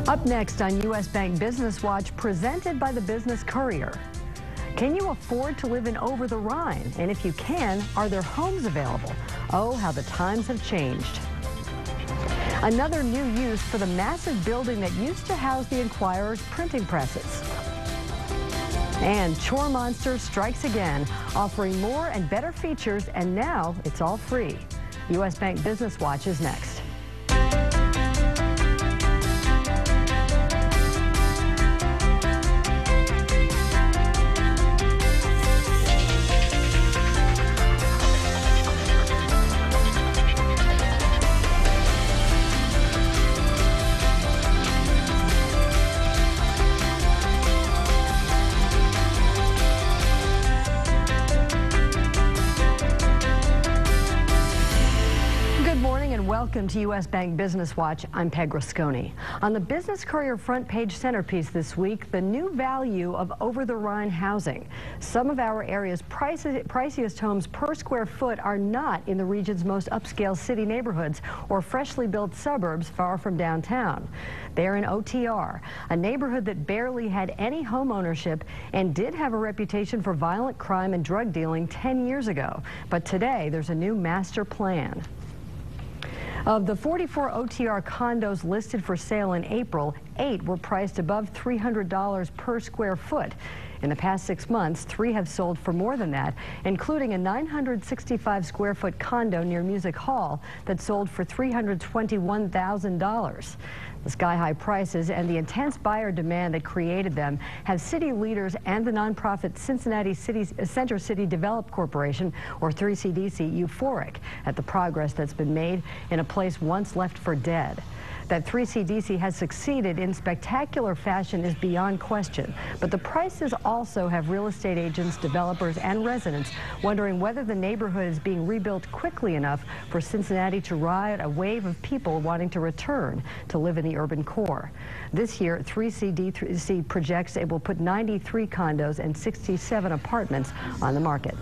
Up next on U.S. Bank Business Watch, presented by the Business Courier. Can you afford to live in Over the Rhine? And if you can, are there homes available? Oh, how the times have changed. Another new use for the massive building that used to house the Enquirer's printing presses. And Chore Monster strikes again, offering more and better features, and now it's all free. U.S. Bank Business Watch is next. Welcome to U.S. Bank Business Watch. I'm Peg Rasconi. On the Business Courier front page centerpiece this week, the new value of over-the-Rhine housing. Some of our area's priciest homes per square foot are not in the region's most upscale city neighborhoods or freshly built suburbs far from downtown. They're in OTR, a neighborhood that barely had any home ownership and did have a reputation for violent crime and drug dealing 10 years ago. But today, there's a new master plan. Of the 44 OTR condos listed for sale in April, 8 were priced above $300 per square foot. In the past 6 months, 3 have sold for more than that, including a 965 square foot condo near Music Hall that sold for $321,000. The sky-high prices and the intense buyer demand that created them have city leaders and the nonprofit Cincinnati Center City Develop Corporation, or 3CDC, euphoric at the progress that's been made in a place once left for dead. That 3CDC has succeeded in spectacular fashion is beyond question, but the prices also have real estate agents, developers, and residents wondering whether the neighborhood is being rebuilt quickly enough for Cincinnati to ride a wave of people wanting to return to live in the urban core. This year, 3CDC projects it will put 93 condos and 67 apartments on the market.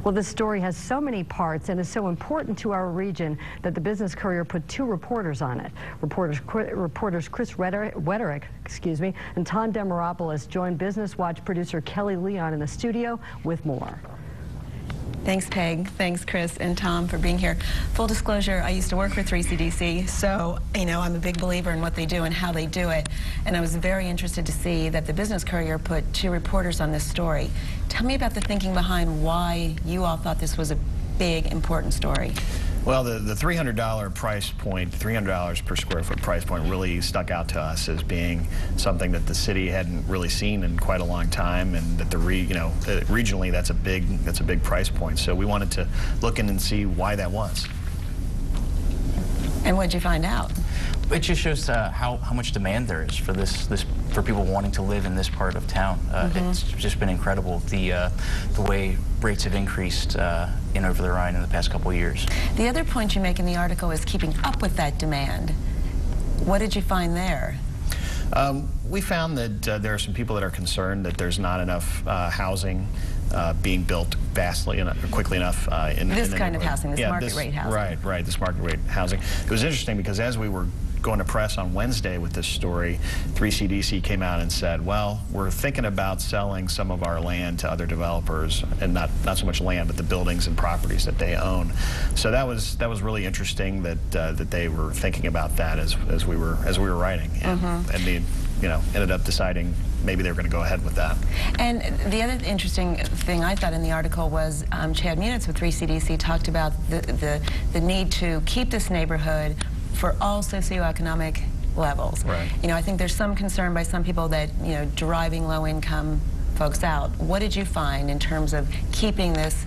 Well, this story has so many parts and is so important to our region that the Business Courier put 2 reporters on it. Reporters Chris Wetterick, and Tom Demaropoulos joined Business Watch producer Kelly Leon in the studio with more. Thanks, Peg. Thanks, Chris and Tom, for being here. Full disclosure, I used to work for 3CDC, so, I'm a big believer in what they do and how they do it. And I was very interested to see that the Business Courier put 2 reporters on this story. Tell me about the thinking behind why you all thought this was a big, important story. Well, the $300 price point, $300 per square foot price point really stuck out to us as being something that the city hadn't really seen in quite a long time, and that regionally that's a big price point. So we wanted to look in and see why that was. And what did you find out? It just shows how much demand there is for for people wanting to live in this part of town. It's just been incredible the way rates have increased in Over the Rhine in the past couple of years. The other point you make in the article is keeping up with that demand. What did you find there? We found that there are some people that are concerned that there's not enough housing being built quickly enough in this kind of housing, this market rate housing. Right, this market rate housing. It was interesting because as we were going to press on Wednesday with this story, 3CDC came out and said, well, we're thinking about selling some of our land to other developers, and not so much land, but the buildings and properties that they own. So that was really interesting that they were thinking about that as we were writing, and they ended up deciding maybe they were going to go ahead with that. And the other interesting thing I thought in the article was Chad Munitz with 3CDC talked about the need to keep this neighborhood for all socioeconomic levels. Right. I think there's some concern by some people that, driving low-income folks out. What did you find in terms of keeping this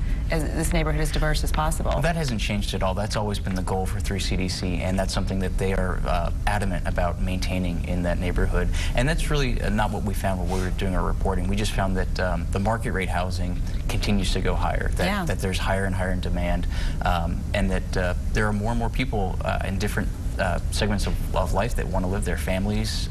neighborhood as diverse as possible? Well, that hasn't changed at all. That's always been the goal for 3CDC, and that's something that they are adamant about maintaining in that neighborhood. And that's really not what we found when we were doing our reporting. We just found that the market rate housing continues to go higher, that there's higher and higher in demand, and that there are more and more people in different segments of life that want to live there. Families,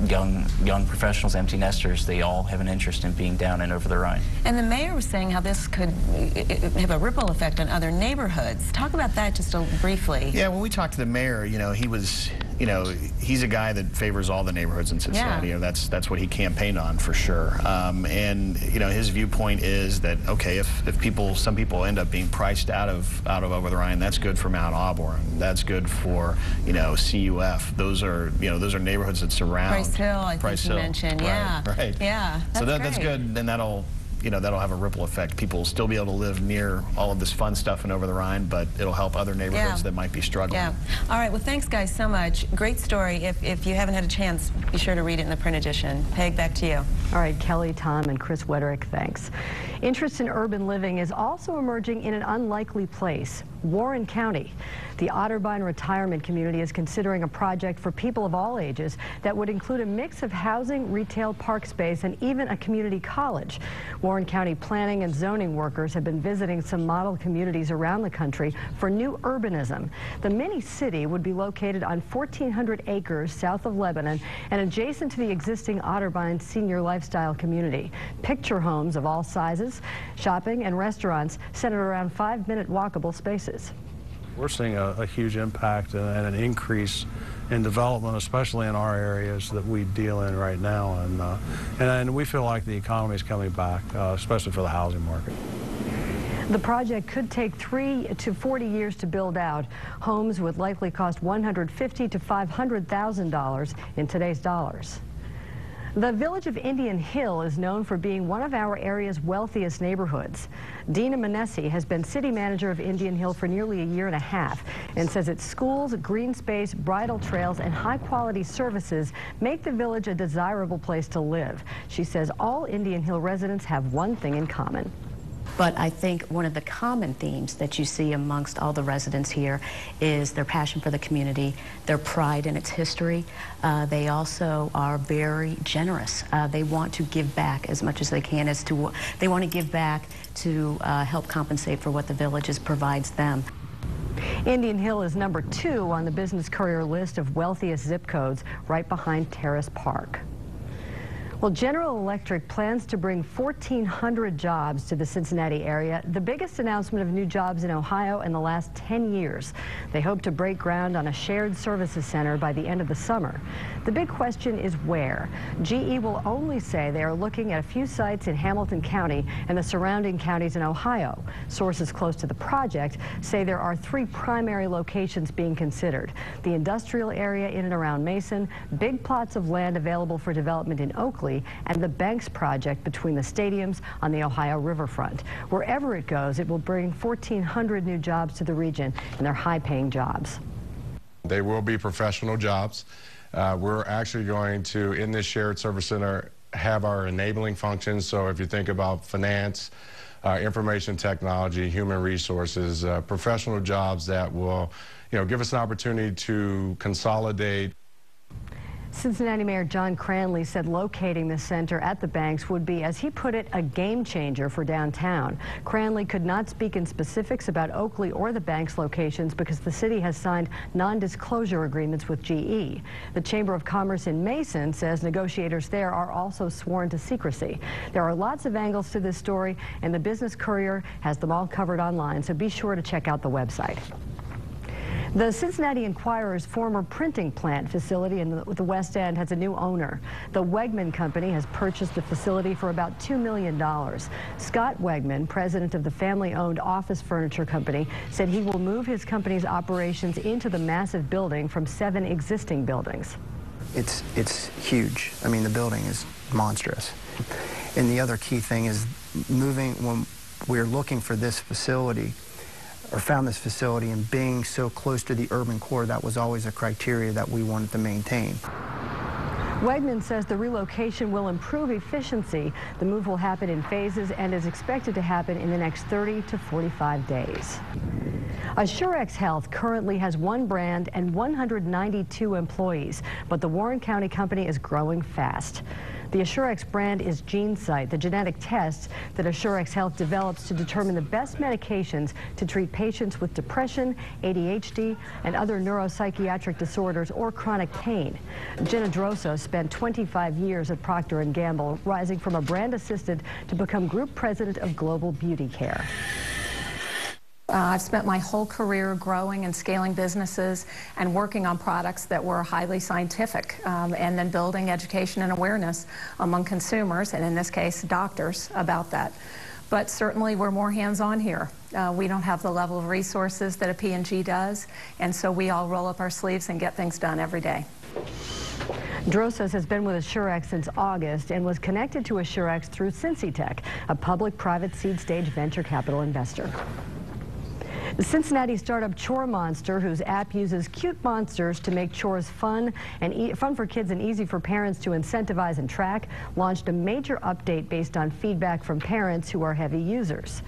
young professionals, empty nesters, they all have an interest in being down and over the Rhine. And the mayor was saying how this could have a ripple effect on other neighborhoods. Talk about that just briefly. Yeah, when we talked to the mayor, he was you know, he's a guy that favors all the neighborhoods in Cincinnati. Yeah. You know, that's what he campaigned on for sure. And you know, his viewpoint is that okay, if some people end up being priced out of Over the Rhine, that's good for Mount Auburn. That's good for, you know, CUF. Those are, you know, those are neighborhoods that surround Price Hill. I think you mentioned. Yeah. Right. Yeah. So that's good. Then that'll, you know, that'll have a ripple effect. People will still be able to live near all of this fun stuff in Over the Rhine, but it'll help other neighborhoods that might be struggling. Yeah. All right. Well, thanks, guys, so much. Great story. If you haven't had a chance, be sure to read it in the print edition. Peg, back to you. All right, Kelly, Tom, and Chris Wederick, thanks. Interest in urban living is also emerging in an unlikely place, Warren County. The Otterbein Retirement Community is considering a project for people of all ages that would include a mix of housing, retail, park space, and even a community college. Warren County planning and zoning workers have been visiting some model communities around the country for new urbanism. The mini city would be located on 1,400 acres south of Lebanon and adjacent to the existing Otterbein Senior Lifestyle Community. Picture homes of all sizes, shopping and restaurants centered around 5-minute walkable spaces. We're seeing a huge impact and an increase in development, especially in our areas that we deal in right now. And we feel like the economy is coming back, especially for the housing market. The project could take 3 to 40 years to build out. Homes would likely cost $150,000 to $500,000 in today's dollars. The village of Indian Hill is known for being one of our area's wealthiest neighborhoods. Dina Manessi has been city manager of Indian Hill for nearly a year and a half and says its schools, green space, bridle trails, and high-quality services make the village a desirable place to live. She says all Indian Hill residents have one thing in common. But I think one of the common themes that you see amongst all the residents here is their passion for the community, their pride in its history. They also are very generous. They want to give back as much as they can. They want to give back to help compensate for what the village provides them. Indian Hill is number 2 on the Business Courier list of wealthiest zip codes, right behind Terrace Park. Well, General Electric plans to bring 1,400 jobs to the Cincinnati area, the biggest announcement of new jobs in Ohio in the last 10 years. They hope to break ground on a shared services center by the end of the summer. The big question is where. GE will only say they are looking at a few sites in Hamilton County and the surrounding counties in Ohio. Sources close to the project say there are 3 primary locations being considered: the industrial area in and around Mason, big plots of land available for development in Oakley, and the Banks project between the stadiums on the Ohio riverfront. Wherever it goes, it will bring 1,400 new jobs to the region, and they're high-paying jobs. They will be professional jobs. We're actually going to, in this shared service center, have our enabling functions. So if you think about finance, information technology, human resources, professional jobs that will, give us an opportunity to consolidate. Cincinnati Mayor John Cranley said locating the center at the Banks would be, as he put it, a game changer for downtown. Cranley could not speak in specifics about Oakley or the Banks locations because the city has signed non-disclosure agreements with GE. The Chamber of Commerce in Mason says negotiators there are also sworn to secrecy. There are lots of angles to this story, and the Business Courier has them all covered online, so be sure to check out the website. The Cincinnati Enquirer's former printing plant facility in the West End has a new owner. The Wegman Company has purchased the facility for about $2 million. Scott Wegman, president of the family-owned office furniture company, said he will move his company's operations into the massive building from 7 existing buildings. It's huge. I mean, the building is monstrous. And the other key thing is moving, when we're looking for this facility, or found this facility, and being so close to the urban core, that was always a criteria that we wanted to maintain. Wegman says the relocation will improve efficiency. The move will happen in phases and is expected to happen in the next 30 to 45 days. Assurex Health currently has 1 brand and 192 employees, but the Warren County company is growing fast. The Assurex brand is GeneSight, the genetic test that Assurex Health develops to determine the best medications to treat patients with depression, ADHD, and other neuropsychiatric disorders or chronic pain. Jenna Droso spent 25 years at Procter & Gamble, rising from a brand assistant to become group president of global beauty care. I've spent my whole career growing and scaling businesses and working on products that were highly scientific, and then building education and awareness among consumers, and in this case, doctors, about that. But certainly we're more hands-on here. We don't have the level of resources that a P&G does, and so we all roll up our sleeves and get things done every day. Drosas has been with Assurex since August and was connected to Assurex through CincyTech, a public-private seed-stage venture capital investor. The Cincinnati startup Chore Monster, whose app uses cute monsters to make chores fun for kids and easy for parents to incentivize and track, launched a major update based on feedback from parents who are heavy users.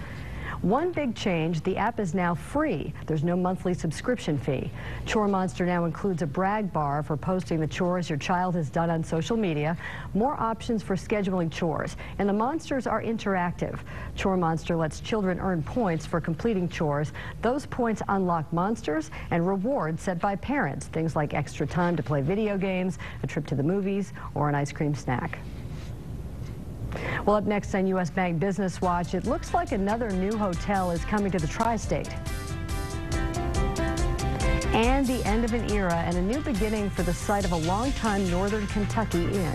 One big change, the app is now free. There's no monthly subscription fee. Chore Monster now includes a brag bar for posting the chores your child has done on social media, more options for scheduling chores, and the monsters are interactive. Chore Monster lets children earn points for completing chores. Those points unlock monsters and rewards set by parents, things like extra time to play video games, a trip to the movies, or an ice cream snack. Well, up next on U.S. Bank Business Watch, it looks like another new hotel is coming to the tri-state. And the end of an era and a new beginning for the site of a longtime Northern Kentucky inn.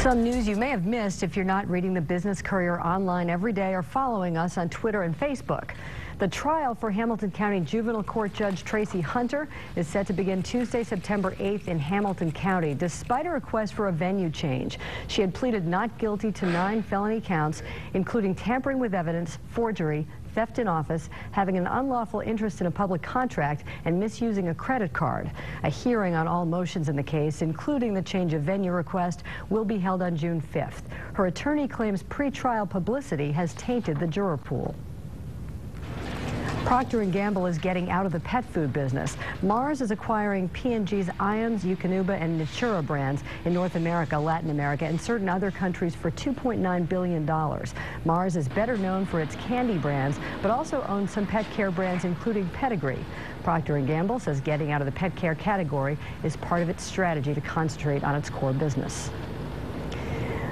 Some news you may have missed if you're not reading the Business Courier online every day or following us on Twitter and Facebook. The trial for Hamilton County Juvenile Court Judge Tracy Hunter is set to begin Tuesday, September 8th in Hamilton County, despite a request for a venue change. She had pleaded not guilty to 9 felony counts, including tampering with evidence, forgery, theft in office, having an unlawful interest in a public contract, and misusing a credit card. A hearing on all motions in the case, including the change of venue request, will be held on June 5th. Her attorney claims pretrial publicity has tainted the juror pool. Procter & Gamble is getting out of the pet food business. Mars is acquiring P&G's Iams, Eukanuba, and Natura brands in North America, Latin America, and certain other countries for $2.9 billion. Mars is better known for its candy brands, but also owns some pet care brands, including Pedigree. Procter & Gamble says getting out of the pet care category is part of its strategy to concentrate on its core business.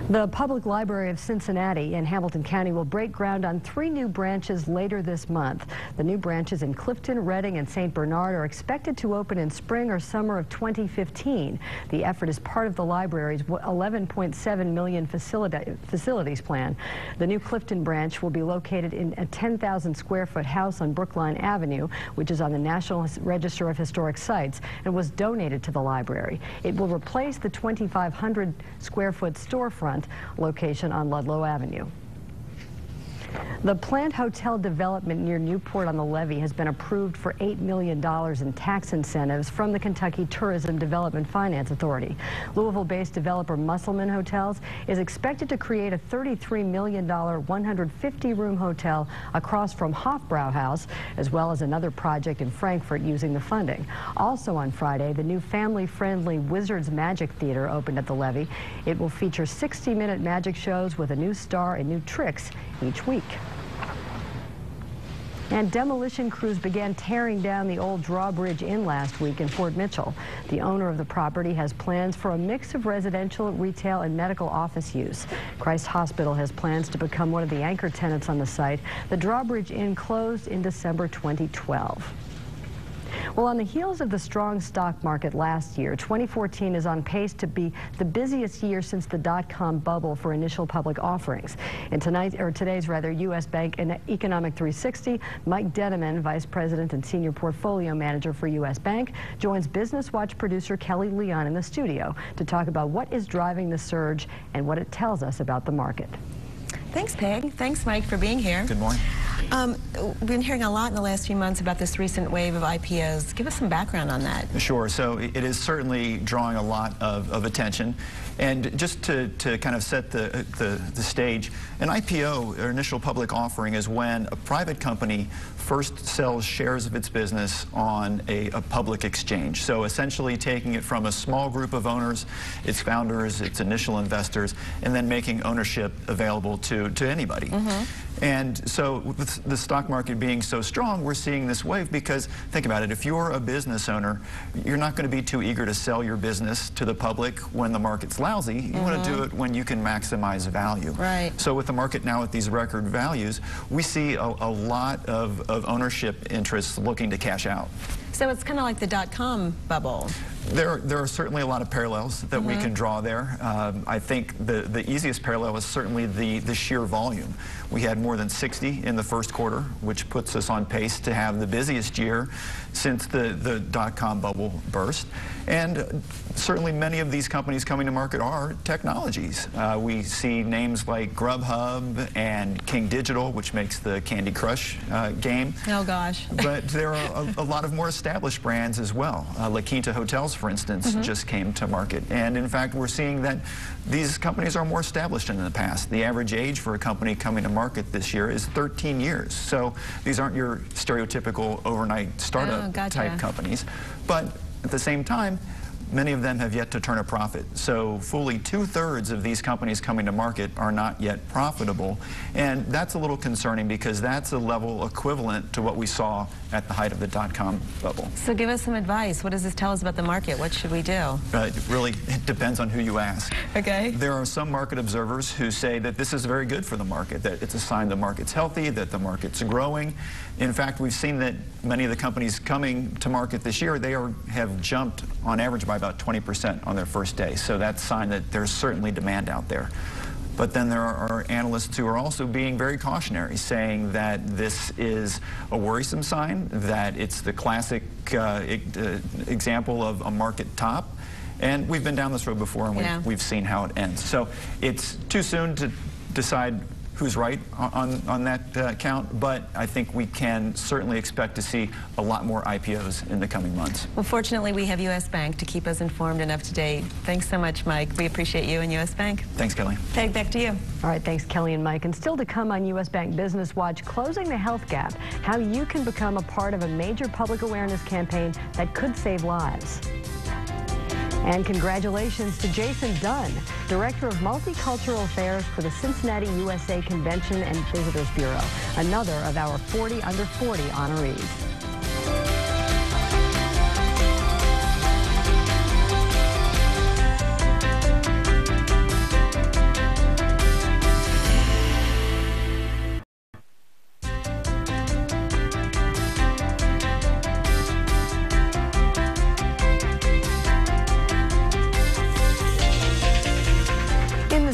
The Public Library of Cincinnati in Hamilton County will break ground on 3 new branches later this month. The new branches in Clifton, Reading, and St. Bernard are expected to open in spring or summer of 2015. The effort is part of the library's $11.7 million facilities plan. The new Clifton branch will be located in a 10,000 square foot house on Brookline Avenue, which is on the National Register of Historic Sites and was donated to the library. It will replace the 2,500 square foot storefront location on Ludlow Avenue. The planned hotel development near Newport on the Levee has been approved for $8 million in tax incentives from the Kentucky Tourism Development Finance Authority. Louisville-based developer Musselman Hotels is expected to create a $33 million 150-room hotel across from Hofbrauhaus, as well as another project in Frankfort using the funding. Also on Friday, the new family-friendly Wizards Magic Theater opened at the Levee. It will feature 60-minute magic shows with a new star and new tricks each week. And demolition crews began tearing down the old Drawbridge Inn last week in Fort Mitchell. The owner of the property has plans for a mix of residential, retail, and medical office use. Christ Hospital has plans to become one of the anchor tenants on the site. The Drawbridge Inn closed in December 2012. Well, on the heels of the strong stock market last year, 2014 is on pace to be the busiest year since the dot-com bubble for initial public offerings. In today's U.S. Bank and Economic 360, Mike Dedeman, Vice President and Senior Portfolio Manager for U.S. Bank, joins Business Watch producer Kelly Leon in the studio to talk about what is driving the surge and what it tells us about the market. Thanks, Peg. Thanks, Mike, for being here. Good morning. We've been hearing a lot in the last few months about this recent wave of IPOs. Give us some background on that. Sure. So it is certainly drawing a lot of attention. And just to kind of set the stage, an IPO, or initial public offering, is when a private company first sells shares of its business on a public exchange. So essentially taking it from a small group of owners, its founders, its initial investors, and then making ownership available to anybody. And so with the stock market being so strong, we're seeing this wave because, think about it, if you're a business owner, you're not going to be too eager to sell your business to the public when the market's lousy. You want to do it when you can maximize value. Right. So with the market now at these record values, we see a lot of ownership interests looking to cash out. So it's kind of like the dot-com bubble. There are certainly a lot of parallels that we can draw there. I think the easiest parallel is certainly the sheer volume. We had more than 60 in the first quarter, which puts us on pace to have the busiest year since the dot-com bubble burst. And certainly many of these companies coming to market are technologies. We see names like Grubhub and King Digital, which makes the Candy Crush game. Oh, gosh. But there are a lot of more established brands as well. La Quinta Hotels, for instance, just came to market. And in fact, we're seeing that these companies are more established than in the past. The average age for a company coming to market this year is 13 years. So these aren't your stereotypical overnight startup type companies. But at the same time, many of them have yet to turn a profit. So fully 2/3 of these companies coming to market are not yet profitable. And that's a little concerning because that's a level equivalent to what we saw at the height of the dot-com bubble. So give us some advice. What does this tell us about the market? What should we do? It depends on who you ask. Okay. There are some market observers who say that this is very good for the market, that it's a sign the market's healthy, that the market's growing. In fact, we've seen that many of the companies coming to market this year, they have jumped on average by about 20% on their first day. So that's a sign that there's certainly demand out there. But then there are analysts who are also being very cautionary, saying that this is a worrisome sign, that it's the classic example of a market top. And we've been down this road before, and we've seen how it ends. So it's too soon to decide who's right on that count, but I think we can certainly expect to see a lot more IPOs in the coming months. Well, fortunately, we have U.S. Bank to keep us informed and up to date. Thanks so much, Mike. We appreciate you and U.S. Bank. Thanks, Kelly. Peg, back to you. All right, thanks, Kelly and Mike. And still to come on U.S. Bank Business Watch, Closing the Health Gap, how you can become a part of a major public awareness campaign that could save lives. And congratulations to Jason Dunn, Director of Multicultural Affairs for the Cincinnati USA Convention and Visitors Bureau, another of our 40 under 40 honorees.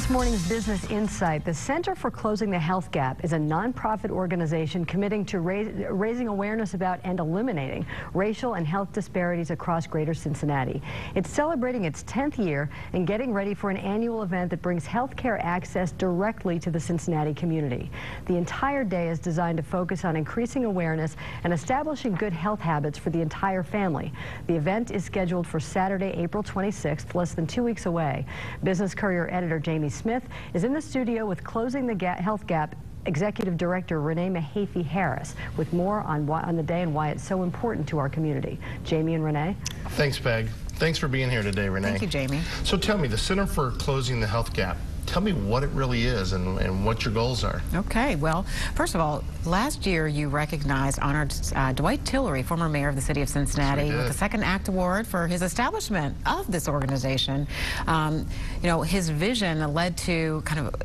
Morning's Business Insight. The Center for Closing the Health Gap is a nonprofit organization committing to raising awareness about and eliminating racial and health disparities across greater Cincinnati. It's celebrating its 10th year and getting ready for an annual event that brings health care access directly to the Cincinnati community. The entire day is designed to focus on increasing awareness and establishing good health habits for the entire family. The event is scheduled for Saturday, April 26th, less than 2 weeks away. Business Courier editor Jamie Smith is in the studio with Closing the Health Gap Executive Director Renee Mahaffey-Harris with more on the day and why it's so important to our community. Jamie and Renee. Thanks, Peg. Thanks for being here today, Renee. Thank you, Jamie. So tell me, the Center for Closing the Health Gap, tell me what it really is and what your goals are. Okay, well, first of all, last year you recognized, honored Dwight Tillery, former mayor of the city of Cincinnati, with the Second Act Award for his establishment of this organization. You know, his vision led to kind of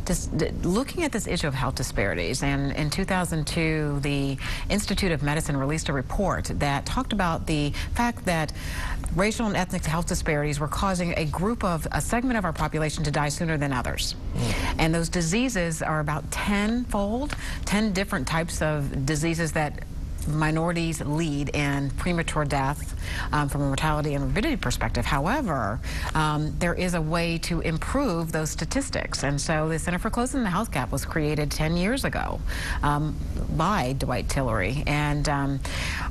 just looking at this issue of health disparities. And in 2002, the Institute of Medicine released a report that talked about the fact that racial and ethnic health disparities were causing a segment of our population to die sooner than others. And those diseases are about 10-fold, 10 different types of diseases that minorities lead in premature death from a mortality and morbidity perspective. However, there is a way to improve those statistics. And so the Center for Closing the Health Gap was created 10 years ago by Dwight Tillery. And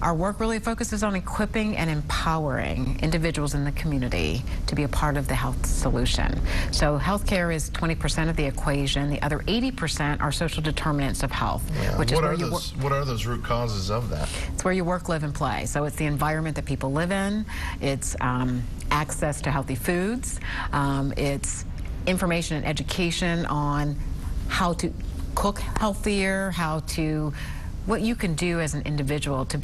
our work really focuses on equipping and empowering individuals in the community to be a part of the health solution. So healthcare is 20% of the equation. The other 80% are social determinants of health, which is what are those root causes of that? It's where you work, live, and play. So it's the environment that people live in. It's access to healthy foods. It's information and education on how to cook healthier, what you can do as an individual to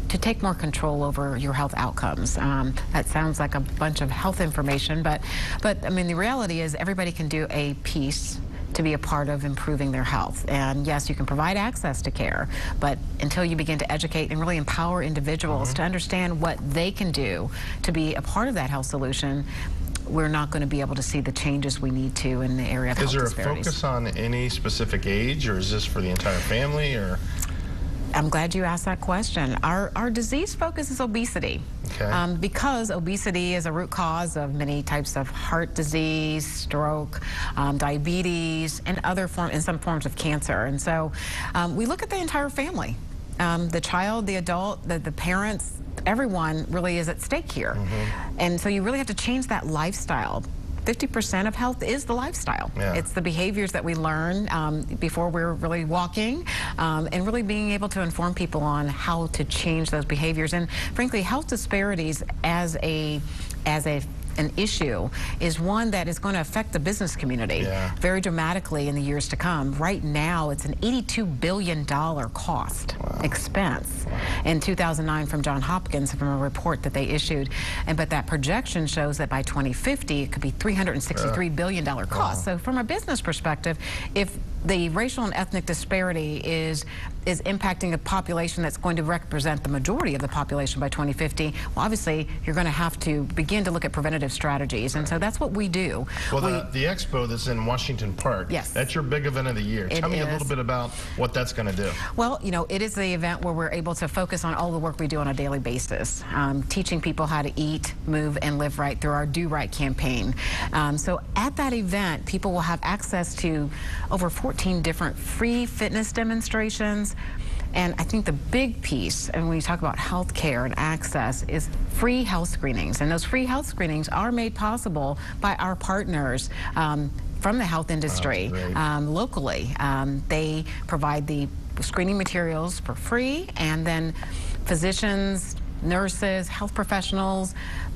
take more control over your health outcomes. That sounds like a bunch of health information, but I mean, the reality is everybody can do a piece to be a part of improving their health. And yes, you can provide access to care, but until you begin to educate and really empower individuals to understand what they can do to be a part of that health solution, we're not going to be able to see the changes we need to in the area of health disparities. Is there a focus on any specific age, or is this for the entire family, or? I'm glad you asked that question. Our disease focus is obesity. Okay. Because obesity is a root cause of many types of heart disease, stroke, diabetes, and some forms of cancer. And so we look at the entire family. The child, the adult, the parents, everyone really is at stake here. And so you really have to change that lifestyle. 50% of health is the lifestyle. Yeah. It's the behaviors that we learn before we're really walking, and really being able to inform people on how to change those behaviors. And frankly, health disparities as an issue is one that is going to affect the business community very dramatically in the years to come. Right now, it's an $82 billion cost expense in 2009 from Johns Hopkins, from a report that they issued. But that projection shows that by 2050, it could be $363 billion cost. So from a business perspective, if the racial and ethnic disparity is impacting a population that's going to represent the majority of the population by 2050, well, obviously, you're going to have to begin to look at preventative strategies, and so that's what we do. Well, the expo that's in Washington Park, that's your big event of the year. Tell me a little bit about what that's going to do. Well, you know, it is the event where we're able to focus on all the work we do on a daily basis, teaching people how to eat, move, and live right through our Do Right campaign. So at that event, people will have access to over 14 different free fitness demonstrations. And I think the big piece, and when you talk about health care and access, is free health screenings. And those free health screenings are made possible by our partners from the health industry locally. They provide the screening materials for free, and then physicians, nurses, health professionals,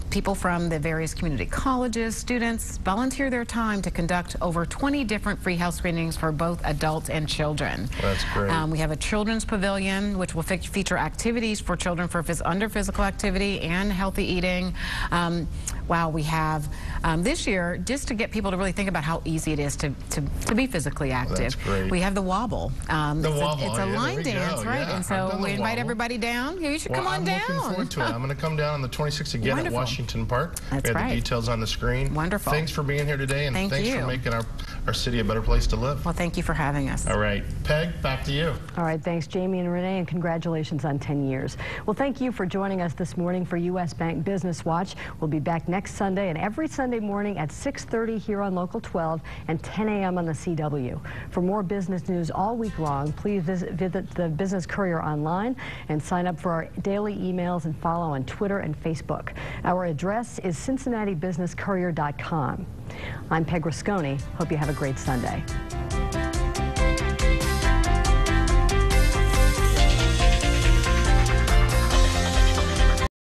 people from the various community colleges, students volunteer their time to conduct over 20 different free health screenings for both adults and children. That's great. We have a children's pavilion, which will feature activities for children under physical activity and healthy eating. Wow, we have this year, just to get people to really think about how easy it is to be physically active. That's great. We have the wobble. It's a line dance, right? Yeah, and so we invite everybody down. You should come on down. I'm looking forward to it. I'm going to come down on the 26th again at Washington Park. That's we have the details on the screen. Wonderful. Thanks for being here today, and thanks for making our city a better place to live. Well, thank you for having us. All right. Peg, back to you. All right. Thanks, Jamie and Renee, and congratulations on 10 years. Well, thank you for joining us this morning for U.S. Bank Business Watch. We'll be back next Sunday and every Sunday morning at 6:30 here on Local 12 and 10 a.m. on the CW. For more business news all week long, please visit the Business Courier online and sign up for our daily emails and follow on Twitter and Facebook. Our address is CincinnatiBusinessCourier.com. I'm Peg Rasconi. Hope you have a great Sunday.